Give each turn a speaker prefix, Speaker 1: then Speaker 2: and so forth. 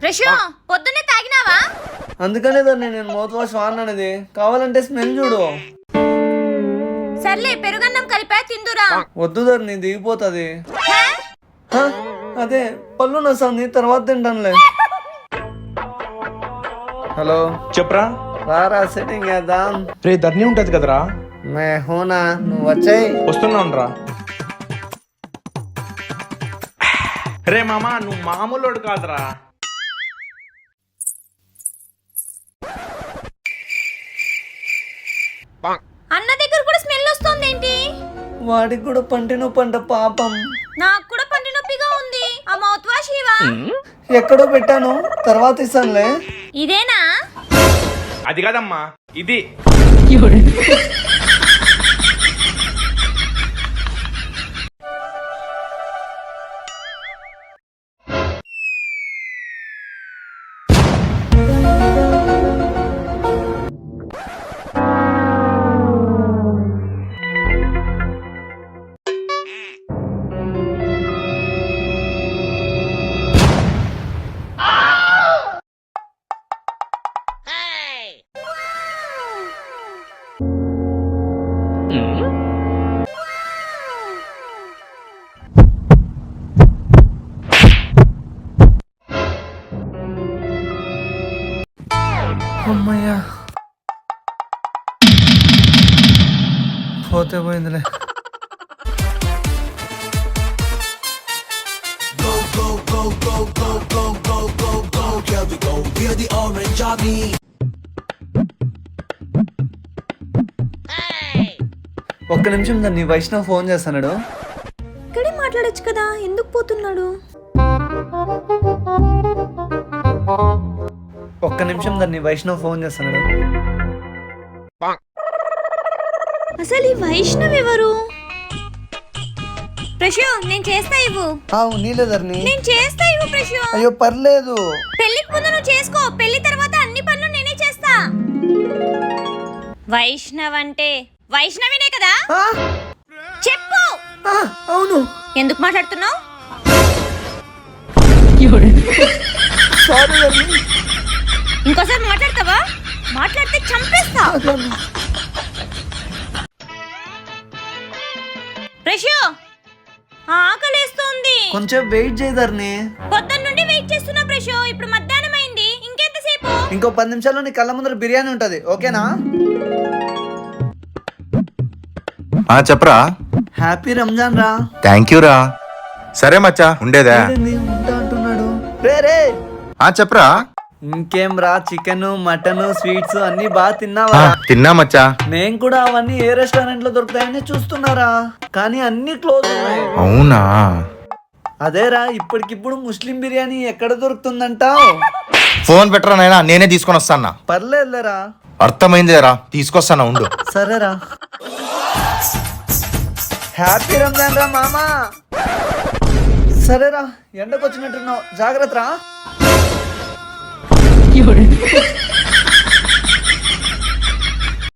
Speaker 1: ప్రశు పొద్దున్నే తాగినావా?
Speaker 2: అందుకనే ధరణి నేను మౌత్ వాష్ వాడినది. కావాలంటే స్మెల్ చూడు.
Speaker 1: సర్లే పెరుగన్నం కలిపా తిందురా.
Speaker 2: వద్దు ధరణి దిగిపోతుంది. అదే పళ్ళు నొస్తుంది, తర్వాత తింటానులే. హలో
Speaker 3: చెప్పరా.
Speaker 2: రారా సెట్టింగ్ చేద్దాం.
Speaker 3: రే ధర్ని ఉంటది కదరా.
Speaker 2: మే హోనా, నువ్వు వచ్చాయి.
Speaker 3: వస్తున్నాను రా. రే మామా నువ్వు మామూలు కాదురా.
Speaker 1: అన్న దగ్గర కూడా స్మెల్ వస్తుంది ఏంటి?
Speaker 2: వాడికి కూడా పంటి నొప్పి అంట పాపం.
Speaker 1: నాకు కూడా పంటి నొప్పిగా ఉంది. ఆ మౌత్ వాష్ ఇవా?
Speaker 2: ఎక్కడో పెట్టాను, తర్వాత ఇస్తానులే.
Speaker 1: ఇదేనా?
Speaker 3: అది కాదమ్మా ఇది.
Speaker 2: అమ్మయ్యా, పోతే పోయిందిలే. ఒక్క నిమిషం దాన్ని వైష్ణవ్ ఫోన్ చేస్తున్నాడు.
Speaker 1: ఇక్కడే మాట్లాడొచ్చు కదా, ఎందుకు పోతున్నాడు?
Speaker 2: ఒక్క నిమిషం దాన్ని వైష్ణవ్ ఫోన్ చేస్తున్నాడు.
Speaker 1: అసలు ఈ వైష్ణవ్ ఎవరు? ప్రశు నేను చేస్తా ఇవ్వు.
Speaker 2: నీలే ధరణి,
Speaker 1: నేను చేస్తా ఇవ్వు ప్రశు.
Speaker 2: అయ్యో పర్లేదు.
Speaker 1: పెళ్లికి ముందు నువ్వు చేసుకో, పెళ్లి తర్వాత అన్ని పనులు నేనే చేస్తా. వైష్ణవ్ అంటే వైష్ణవినే కదా? చెప్పు.
Speaker 2: అవును.
Speaker 1: ఎందుకు మాట్లాడుతున్నావు?
Speaker 2: సారీ ధరణి.
Speaker 1: ఇంకోసారి మాట్లాడతావా? మాట్లాడితే చంపేస్తా. ప్రశు ఆకలేస్తుంది.
Speaker 2: కొంచెం వెయిట్ చేయి ధరణి.
Speaker 1: పొద్దున్న నుండి వెయిట్ చేస్తున్నా ప్రశు. ఇప్పుడు మధ్యాహ్నం అయింది, ఇంకెంతసేపు?
Speaker 2: ఇంకో 10 నిమిషాల్లో నీ కళ్ళ ముందర బిర్యానీ ఉంటది, ఓకేనా?
Speaker 4: చెప్పరా.
Speaker 2: హ్యాపీ రంజాన్ రా.
Speaker 4: థ్యాంక్ యూ రా. సరే మచ్చా ఉండేదా.
Speaker 2: ఉంటా అంటున్నాడు. రే రే.
Speaker 4: చెప్పరా.
Speaker 2: ఇంకేం రా, చికెన్ మటన్ స్వీట్స్ అన్ని బాగా తిన్నావా?
Speaker 4: తిన్నా మచ్చా.
Speaker 2: నేను కూడా అవన్నీ ఏ రెస్టారెంట్ లో దొరుకుతాయని చూస్తున్నారా, కానీ అన్ని క్లోజ్ ఉన్నాయి.
Speaker 4: అవునా?
Speaker 2: అదేరా, ఇప్పటికిప్పుడు ముస్లిం బిర్యానీ ఎక్కడ దొరుకుతుందంటావు?
Speaker 4: ఫోన్ పెట్టరా నాయనా, నేనే తీసుకొని వస్తానా.
Speaker 2: పర్లేదులేరా.
Speaker 4: అర్థమైందిరా, తీసుకొస్తానా ఉండు.
Speaker 2: సరేరా. హ్యాపీ రంజాన్ రా మామా. సరేరా, ఎండకు వచ్చినట్టున్నావు, జాగ్రత్త రా.